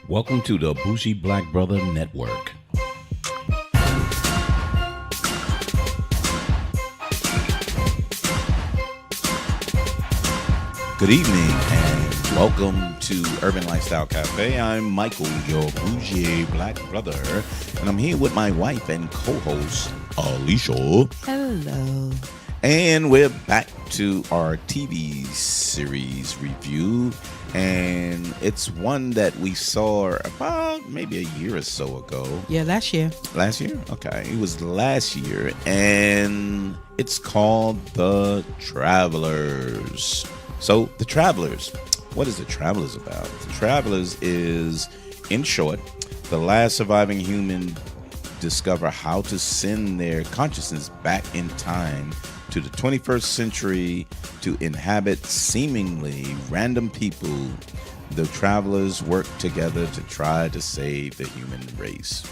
Welcome to the Bougie Black Brother Network. Good evening and welcome to Urban Lifestyle Cafe. I'm Michael, your bougie black brother, and I'm here with my wife and co-host, Alicia. Hello. And we're back to our TV series review, and it's one that we saw about maybe a year or so ago. Yeah, last year. Last year? Okay. It was last year, and it's called The Travelers. So, The Travelers. What is The Travelers about? The Travelers is, in short, the last surviving human discover how to send their consciousness back in time to the 21st century to inhabit seemingly random people. The travelers work together to try to save the human race.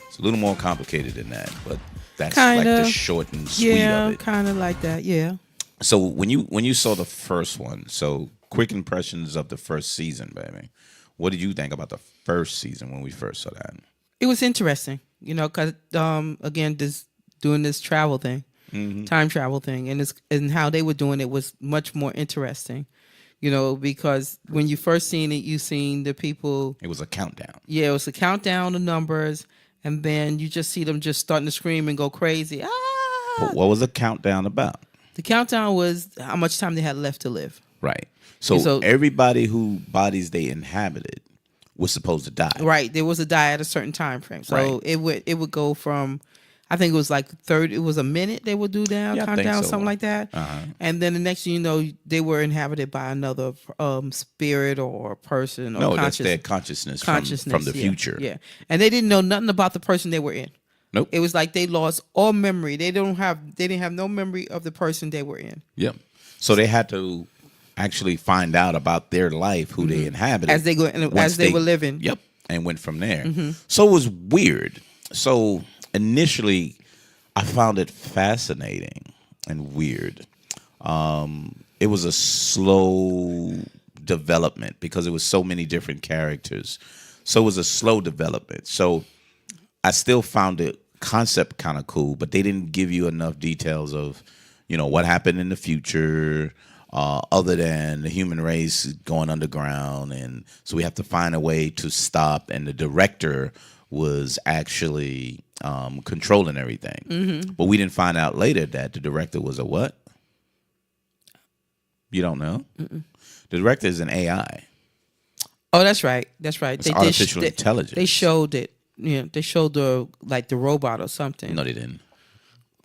It's a little more complicated than that, but that's like the short and sweet of it. Yeah, kind of like that, yeah. So when you saw the first one, so quick impressions of the first season, baby. What did you think about the first season when we first saw that? It was interesting, because again, doing this travel thing. Mm-hmm. Time travel thing, and how they were doing it was much more interesting, because when you first seen it, you seen the people. It was a countdown. Yeah, it was a countdown of numbers, and then you just see them just starting to scream and go crazy. Ah! But what was the countdown about? The countdown was how much time they had left to live. Right. So everybody who bodies they inhabited was supposed to die. Right. There was a die at a certain time frame. So right. it would go from. I think it was like 30. It was a minute they would do countdown, something like that. Uh-huh. And then the next thing you know, they were inhabited by another spirit or person. Or that's their consciousness from the future. Yeah, and they didn't know nothing about the person they were in. Nope. It was like they lost all memory. They didn't have no memory of the person they were in. Yep. So they had to actually find out about their life, who they inhabited as they were living. Yep. And went from there. Mm-hmm. So it was weird. So initially, I found it fascinating and weird. It was a slow development because it was so many different characters. So it was a slow development. So I still found the concept kind of cool, but they didn't give you enough details of, what happened in the future, other than the human race going underground. And so we have to find a way to stop. And the director was actually controlling everything. Mm-hmm. But we didn't find out later that the director was a what? You don't know? Mm-mm. The director is an AI. Oh, that's right. That's right. It's artificial intelligence. They showed it. Yeah, they showed the robot or something. No, they didn't.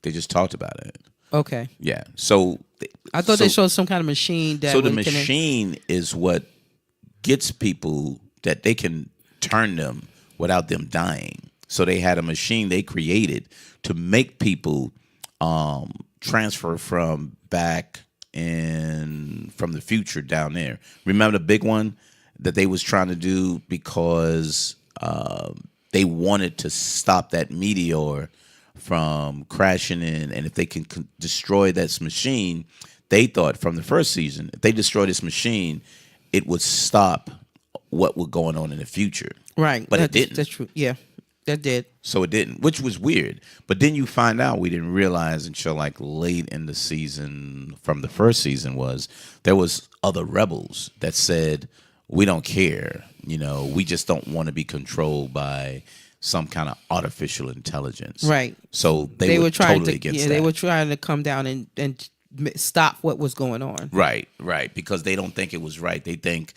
They just talked about it. Okay. Yeah. So I thought they showed some kind of machine that. So the machine is what gets people that they can turn them without them dying. So they had a machine they created to make people transfer from back from the future down there. Remember the big one that they was trying to do because they wanted to stop that meteor from crashing in, and if they can destroy this machine, they thought from the first season, if they destroy this machine, it would stop what was going on in the future. Right. But it didn't. That's true. Yeah, that did. So it didn't, which was weird. But then you find out, we didn't realize until like late in the season from the first season, there was other rebels that said, we don't care. We just don't want to be controlled by some kind of artificial intelligence. Right. So they were trying totally against that. They were trying to come down and stop what was going on. Right. Because they don't think it was right. They think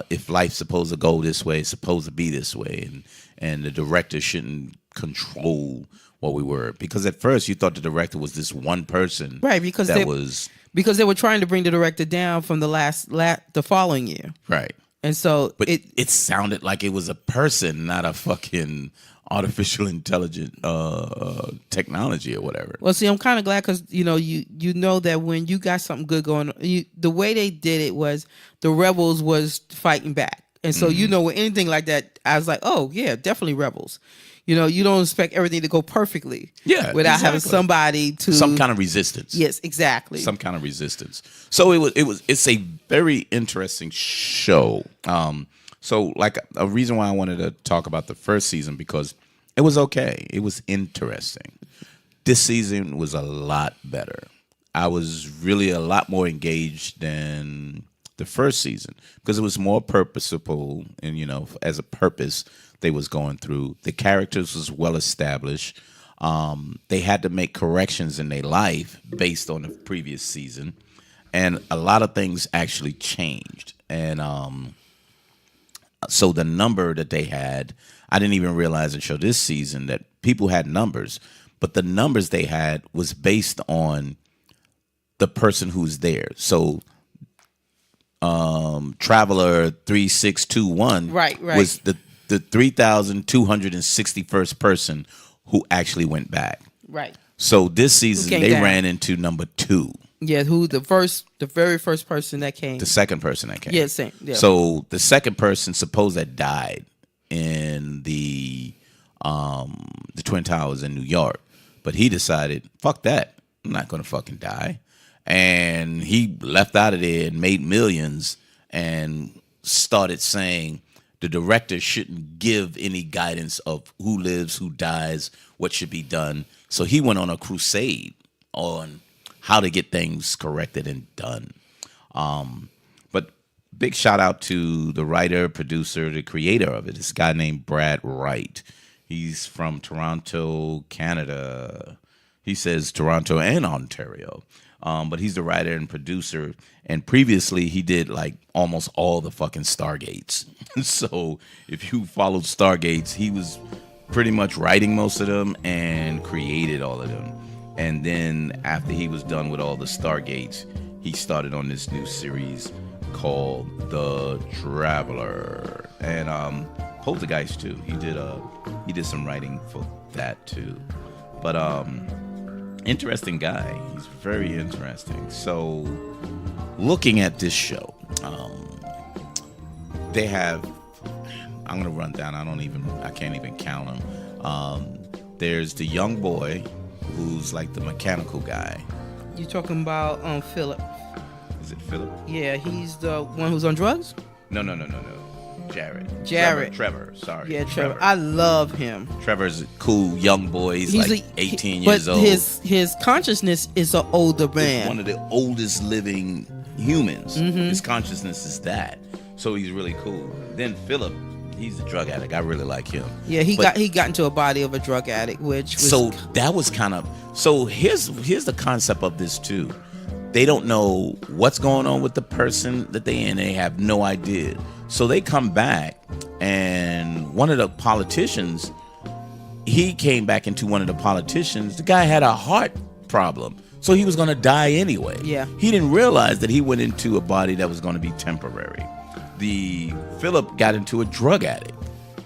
if life's supposed to go this way, it's supposed to be this way. And the director shouldn't control what we were. Because at first you thought the director was this one person. Right. Because they were trying to bring the director down from the following year. Right. And so it sounded like it was a person, not a fucking artificial intelligent technology or whatever. Well, see, I'm kind of glad because you know that when you got something good going on, the way they did it was the rebels was fighting back, and so with anything like that, I was like, oh yeah, definitely rebels. You don't expect everything to go perfectly. Yeah, without having somebody to some kind of resistance. Yes, exactly. Some kind of resistance. So it's a very interesting show. So, like, a reason why I wanted to talk about the first season because it was okay. It was interesting. This season was a lot better. I was really a lot more engaged than the first season because it was more purposeful and as a purpose they was going through. The characters was well established. They had to make corrections in their life based on the previous season, and a lot of things actually changed. And so the number that they had, I didn't even realize until this season that people had numbers, but the numbers they had was based on the person who's there. So Traveler 3621 Right. was the 3,261st person who actually went back. Right. So this season came they down. ran into number 2, Yeah, who the very first person that came. the second person that came. Yeah, same. Yeah. So the second person supposed that died in the Twin Towers in New York, but he decided, fuck that, I'm not gonna fucking die, and he left out of there and made millions and started saying the director shouldn't give any guidance of who lives, who dies, what should be done. So he went on a crusade on how to get things corrected and done. But big shout out to the writer, producer, the creator of it. This guy named Brad Wright. He's from Toronto, Canada. He says Toronto and Ontario. But he's the writer and producer. And previously, he did like almost all the fucking Stargates. So if you followed Stargates, he was pretty much writing most of them and created all of them. And then after he was done with all the Stargates, he started on this new series called The Traveler. And Poltergeist too. He did some writing for that too. But interesting guy. He's very interesting. So looking at this show, they have, I'm gonna run down, I can't even count them. There's the young boy who's like the mechanical guy. You talking about Philip? Is it Philip? Yeah, he's the one who's on drugs. No. Jared. Trevor. Sorry. Yeah, Trevor. I love him. Trevor's a cool young boy. He's like 18 years but old. His consciousness is an older man. He's one of the oldest living humans. Mm-hmm. His consciousness is that. So he's really cool. Then Philip, he's a drug addict. I really like him. Yeah, he got into a body of a drug addict, which was so that was kind of so. Here's the concept of this too. They don't know what's going on with the person that they in. They have no idea. So they come back, and one of the politicians, he came back into one of the politicians. The guy had a heart problem, so he was going to die anyway. Yeah. He didn't realize that he went into a body that was going to be temporary. The Philip got into a drug addict,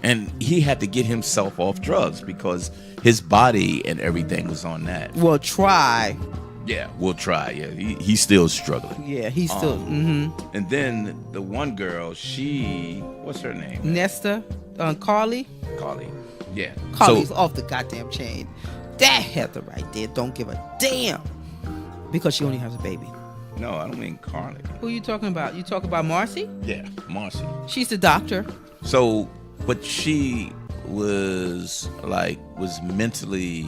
and he had to get himself off drugs because his body and everything was on that. Well, try. Yeah, we'll try. Yeah, he's still struggling. Yeah, he's still. And then the one girl, what's her name? Nesta, Carly. Carly. Yeah. Carly's So, off the goddamn chain. That Heather right there don't give a damn because she only has a baby. no, I don't mean Carly. Who you talking about? You talking about Marcy? Yeah, Marcy. She's the doctor. So, but she was mentally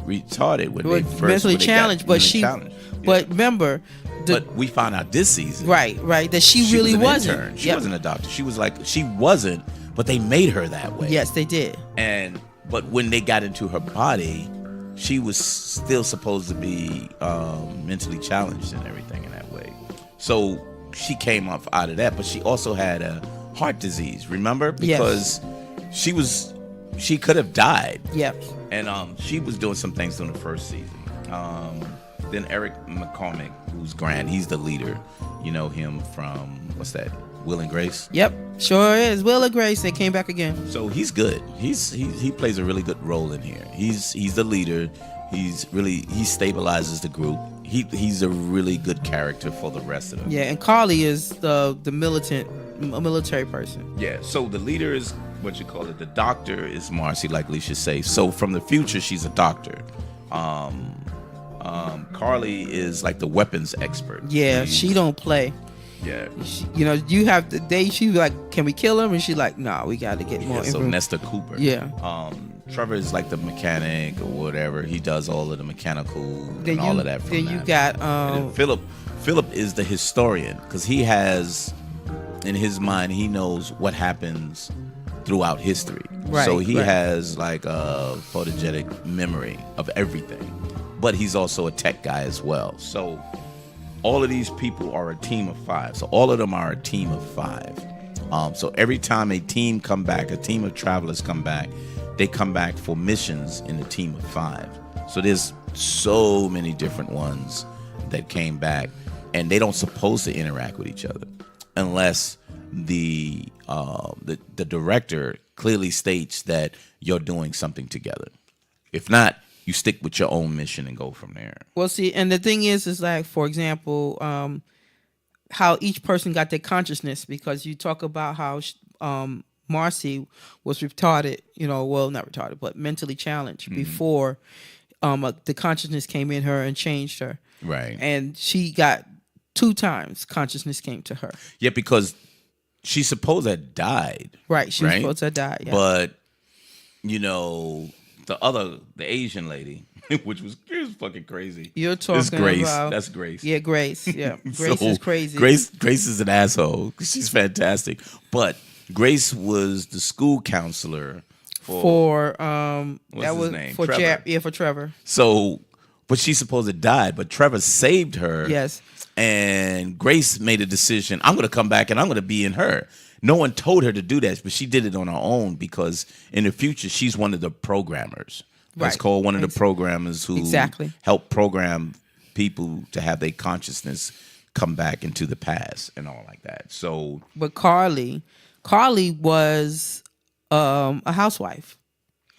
retarded when they first mentally when they challenged, got but she. challenged. Yeah. But remember, but we found out this season. right, that she really was an wasn't. intern. She Yep. wasn't a doctor. She wasn't, but they made her that way. Yes, they did. But when they got into her body, she was still supposed to be mentally challenged and everything in that way. So she came up out of that, but she also had a heart disease. Remember, because she could have died. Yep. And she was doing some things in the first season. Then Eric McCormick, who's Grant, he's the leader. You know him from, what's that, Will and Grace? Yep, sure is. Will and Grace, they came back again. So he's good. He plays a really good role in here. He's the leader. He stabilizes the group. He's a really good character for the rest of them. Yeah, and Carly is the military person. Yeah, so the leader is what you call it. The doctor is Marcy, like Leisha say. So from the future, she's a doctor. Carly is like the weapons expert. Yeah, she don't play. Yeah. You have the day she was like, can we kill him? And she's like, nah, we got to get more Yeah, so information. Nestor Cooper. Yeah. Trevor is like the mechanic or whatever. He does all of the mechanical and all of that. From Then that. you got And then Philip is the historian because he has in his mind he knows what happens throughout history. Right, so he right. has like a photogenic memory of everything, but he's also a tech guy as well. So all of these people are a team of 5. So all of them are a team of 5. So every time a team come back, a team of travelers come back, they come back for missions in a team of 5. So there's so many different ones that came back, and they don't supposed to interact with each other unless the director clearly states that you're doing something together. If not, you stick with your own mission and go from there. Well, see, and the thing is like, for example, how each person got their consciousness, because you talk about how Marcy was retarded, well, not retarded, but mentally challenged before the consciousness came in her and changed her. Right. And she got 2 times consciousness came to her. Yeah, because she's supposed to have died. Right. She was Right? supposed to die. Yeah. But, the Asian lady, which was fucking crazy. You're talking It's Grace. about... That's Grace. Yeah, Grace. Yeah. Grace So, is crazy. Grace is an asshole. She's fantastic. But Grace was the school counselor for What's that his was name? for Trevor. for Trevor. So, but she's supposed to die. But Trevor saved her. Yes. And Grace made a decision. I'm going to come back and I'm going to be in her. No one told her to do that, but she did it on her own because in the future she's one of the programmers. That's Right. called one of the programmers who Exactly. help program people to have their consciousness come back into the past and all like that. So But Carly was a housewife.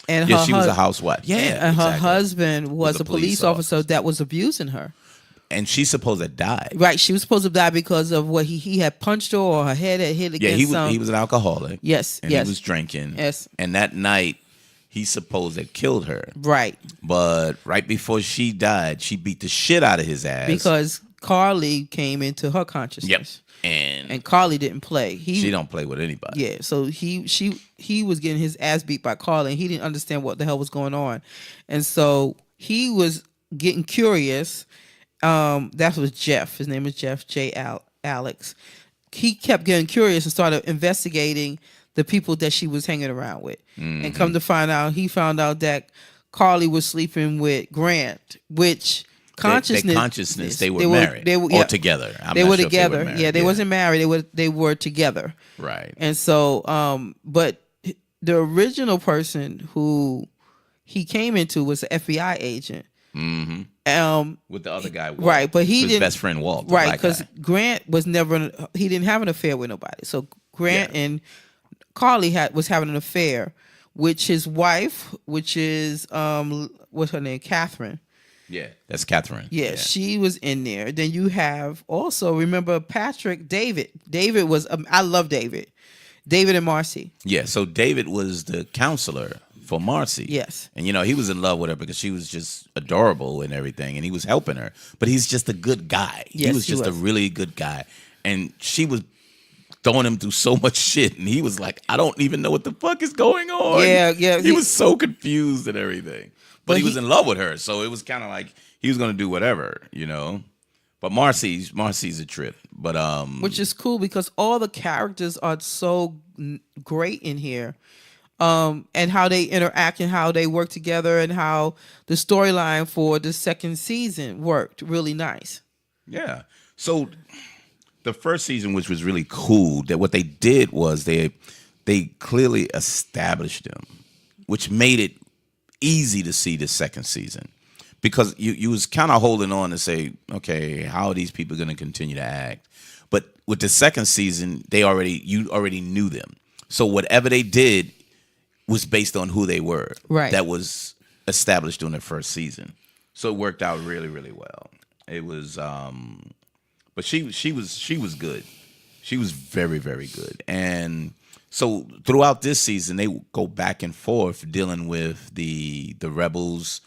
And yeah, she was a housewife. Yeah, And her exactly. husband was a a police officer that was abusing her. And she's supposed to die. Right. She was supposed to die because of what he had punched her, or her head had hit Yeah, against he was an alcoholic. Yes, And yes. he was drinking. Yes. And that night he supposed to killed her. Right. But right before she died, she beat the shit out of his ass. Because Carly came into her consciousness. Yep. And Carly didn't play. she don't play with anybody. Yeah, so he was getting his ass beat by Carly, and he didn't understand what the hell was going on, and so he was getting curious. That was Jeff. His name was Jeff Alex. He kept getting curious and started investigating the people that she was hanging around with, and come to find out, he found out that Carly was sleeping with Grant, which consciousness. They were married. They were or together. They not were sure if together. married. Yeah, they wasn't married. They were together. Right. And so, but the original person who he came into was an FBI agent. Mm-hmm. With the other guy, Walt. Right? But he his didn't. best friend Walt, the Right? black Because guy. Grant was never. He didn't have an affair with nobody. So Grant and Carly was having an affair, which his wife, which is what's her name, Catherine. Yeah, that's Catherine. Yeah, she was in there. Then you have also, remember Patrick, David. David was, I love David. David and Marcy. Yeah, so David was the counselor for Marcy. Yes. And, he was in love with her because she was just adorable and everything, and he was helping her. But he's just a good guy. Yes, he was just a really good guy. And she was throwing him through so much shit, and he was like, I don't even know what the fuck is going on. Yeah. He was so confused and everything. But he was he- in love with her, so it was kind of like he was going to do whatever, But Marcy's a trip. But Which is cool because all the characters are so great in here. And how they interact and how they work together and how the storyline for the second season worked really nice. Yeah. So the first season, which was really cool, that what they did was they clearly established them, which made it easy to see the second season. Because you was kind of holding on to say, okay, how are these people going to continue to act? But with the second season, you already knew them. So whatever they did was based on who they were. Right. That was established during the first season. So it worked out really, really well. It was, but she was good. She was very, very good. And so throughout this season, they go back and forth dealing with the rebels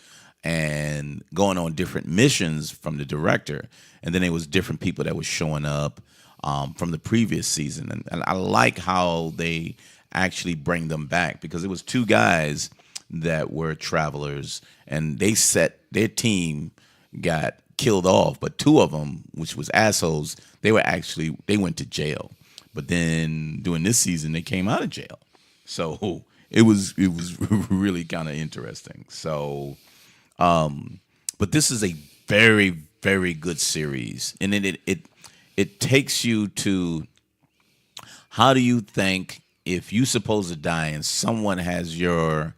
and going on different missions from the director. And then there was different people that was showing up. from the previous season, and I like how they actually bring them back because it was two guys that were travelers, and they set their team got killed off, but two of them, which was assholes, they went to jail. But then during this season, they came out of jail, so it was really kind of interesting. So, but this is a very, very good series, and it takes you to how do you think if you supposed to die and someone has your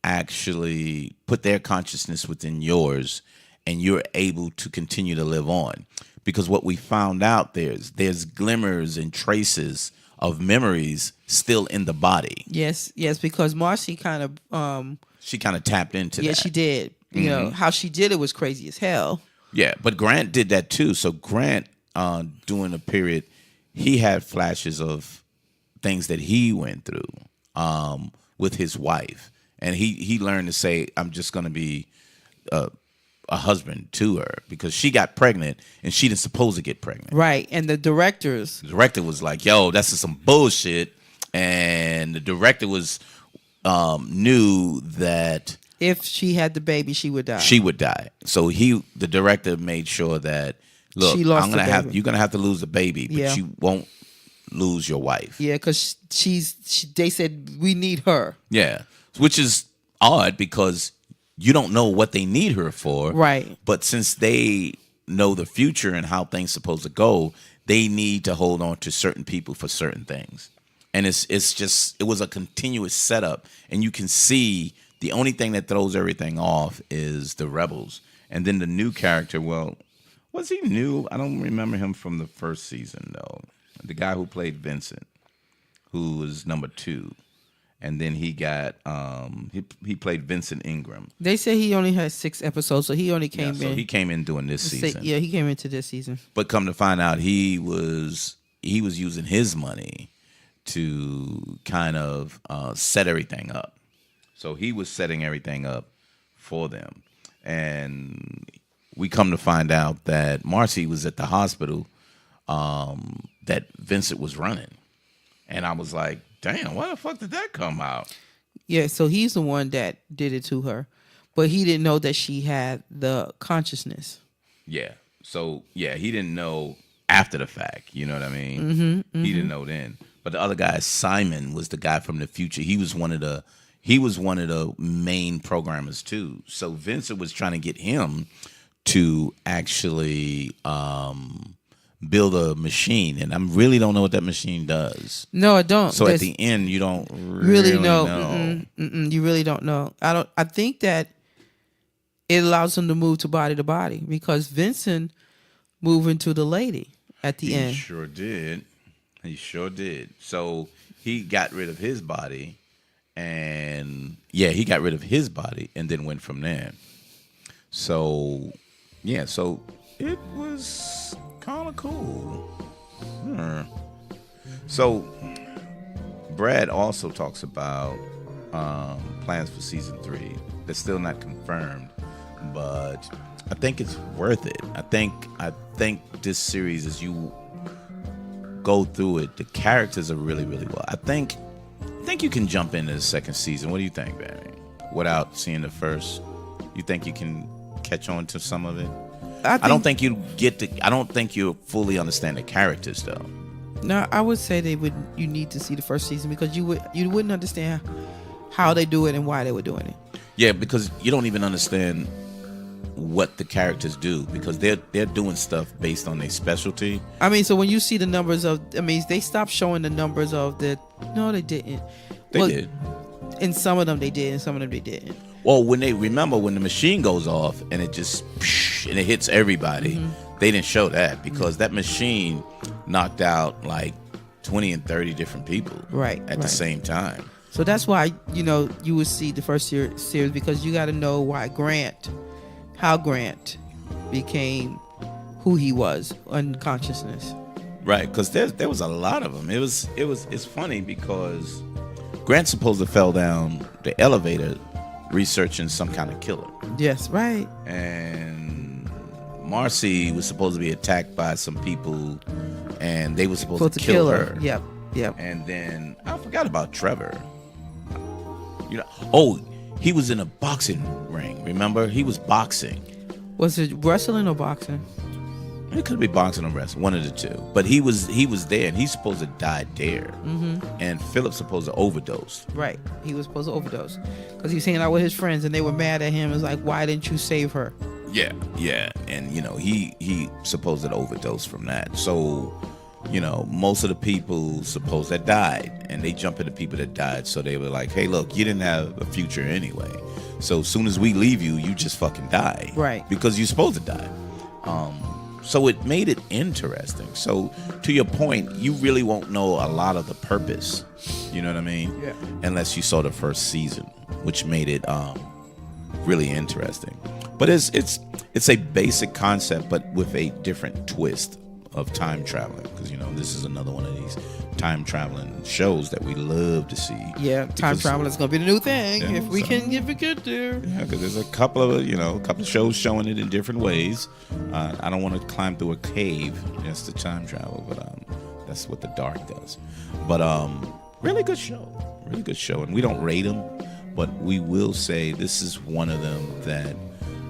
actually put their consciousness within yours and you're able to continue to live on, because what we found out there's glimmers and traces of memories still in the body. Yes, because Marcy kind of She kind of tapped into that. she did. You know how she did it was crazy as hell. Yeah, but Grant did that too. So Grant, during a period, he had flashes of things that he went through with his wife, and he learned to say, "I'm just going to be a husband to her," because she got pregnant and she didn't supposed to get pregnant. Right, and the director was like, "Yo, that's just some bullshit," and the director was knew that if she had the baby, she would die. She would die. So the director made sure that, look, you're gonna have to lose the baby, but you won't lose your wife. Yeah, because they said we need her. Yeah, which is odd because you don't know what they need her for. Right. But since they know the future and how things supposed to go, they need to hold on to certain people for certain things. And it was a continuous setup, and you can see the only thing that throws everything off is the rebels. And then the new character, well, was he new? I don't remember him from the first season, though. The guy who played Vincent, who was number 2. And then he got, he played Vincent Ingram. They said he only had 6 episodes, so he only came in. So he came in during this season. Yeah, he came into this season. But come to find out, he was using his money to kind of set everything up. So he was setting everything up for them. And we come to find out that Marcy was at the hospital that Vincent was running. And I was like, damn, why the fuck did that come out? Yeah, so he's the one that did it to her. But he didn't know that she had the consciousness. Yeah. So, yeah, he didn't know after the fact. You know what I mean? He didn't know then. But the other guy, Simon, was the guy from the future. He was one of the main programmers too. So Vincent was trying to get him to actually build a machine, and I really don't know what that machine does. No, I don't. So at the end, you don't really know. You really don't know. I think that it allows him to move to body because Vincent moved into the lady at the end. He sure did. So he got rid of his body. And he got rid of his body and then went from there. So, so it was kind of cool. So, Brad also talks about plans for season 3. They're still not confirmed, but I think it's worth it. I think this series, as you go through it, the characters are really, really well. I think you can jump into the second season. What do you think, Barry? Without seeing the first, you think you can catch on to some of it? I don't think you fully understand the characters, though. No, I would say you need to see the first season because you wouldn't understand how they do it and why they were doing it. Yeah, because you don't even understand what the characters do because they're doing stuff based on their specialty. I mean, so when you see the numbers they stopped showing the numbers of the. No, they didn't. They did. In some of them they did, and some of them they didn't. Well, when the machine goes off and it just and it hits everybody, they didn't show that because that machine knocked out like 20 and 30 different people at the same time. So that's why you would see the first series because you got to know how Grant became who he was in consciousness. Right, because there was a lot of them. It's funny because Grant supposed to fell down the elevator researching some kind of killer. Yes, right. And Marcy was supposed to be attacked by some people, and they were supposed to kill kill her. her. Yep. And then I forgot about Trevor. Oh, he was in a boxing ring. Remember, he was boxing. Was it wrestling or boxing? It could be boxing or wrestling, one of the two. But he was there, and he's supposed to die there. Mm-hmm. And Philip's supposed to overdose. Right. He was supposed to overdose because he was hanging out with his friends, and they were mad at him. It was like, why didn't you save her? Yeah. And he supposed to overdose from that. So, most of the people supposed that died, and they jump into people that died. So they were like, hey, look, you didn't have a future anyway. So as soon as we leave you, you just fucking die. Right. Because you're supposed to die. So it made it interesting. So to your point, you really won't know a lot of the purpose. You know what I mean? Yeah. Unless you saw the first season, which made it really interesting. But it's a basic concept, but with a different twist of time traveling. Because this is another one of these time traveling shows that we love to see. Yeah, time travel is gonna be the new thing if we get there. Yeah, because there's a couple of shows showing it in different ways. I don't want to climb through a cave just to time travel, but that's what the dark does. But really good show, and we don't rate them, but we will say this is one of them that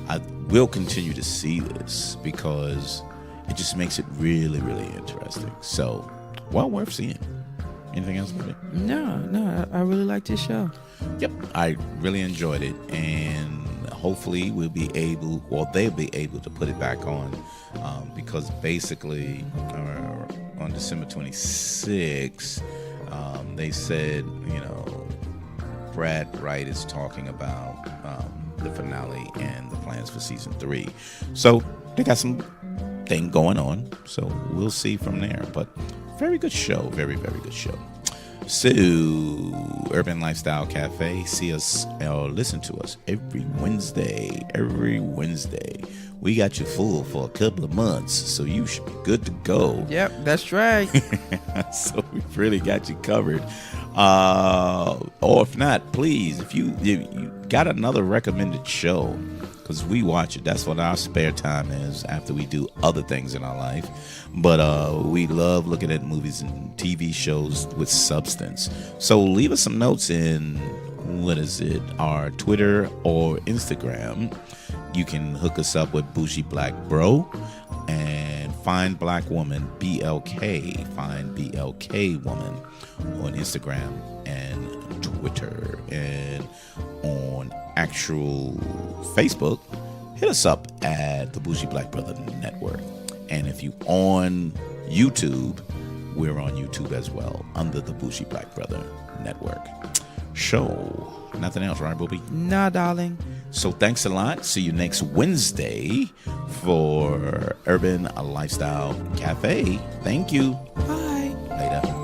I will continue to see this because it just makes it really, really interesting. So, well worth seeing. Anything else, baby? No, I really like this show. Yep, I really enjoyed it, and hopefully they'll be able to put it back on, because basically on December 26th, they said, Brad Wright is talking about the finale and the plans for season 3. So they got some thing going on, so we'll see from there. But very good show, very, very good show. So Urban Lifestyle Cafe, see us or listen to us every Wednesday. We got you full for a couple of months, so you should be good to go. Yep, that's right. So we've really got you covered. Or if not, please, if you got another recommended show, because we watch it. That's what our spare time is after we do other things in our life. But we love looking at movies and TV shows with substance. So leave us some notes in, our Twitter or Instagram. You can hook us up with Bougie Black Bro and Find Black Woman, BLK, Find BLK Woman on Instagram and Twitter. And on actual Facebook, hit us up at the Bougie Black Brother Network. And if you on YouTube, we're on YouTube as well under the Bougie Black Brother Network. Show. Nothing else, right, Booby? Nah, darling. So thanks a lot. See you next Wednesday for Urban Lifestyle Cafe. Thank you. Bye. Later.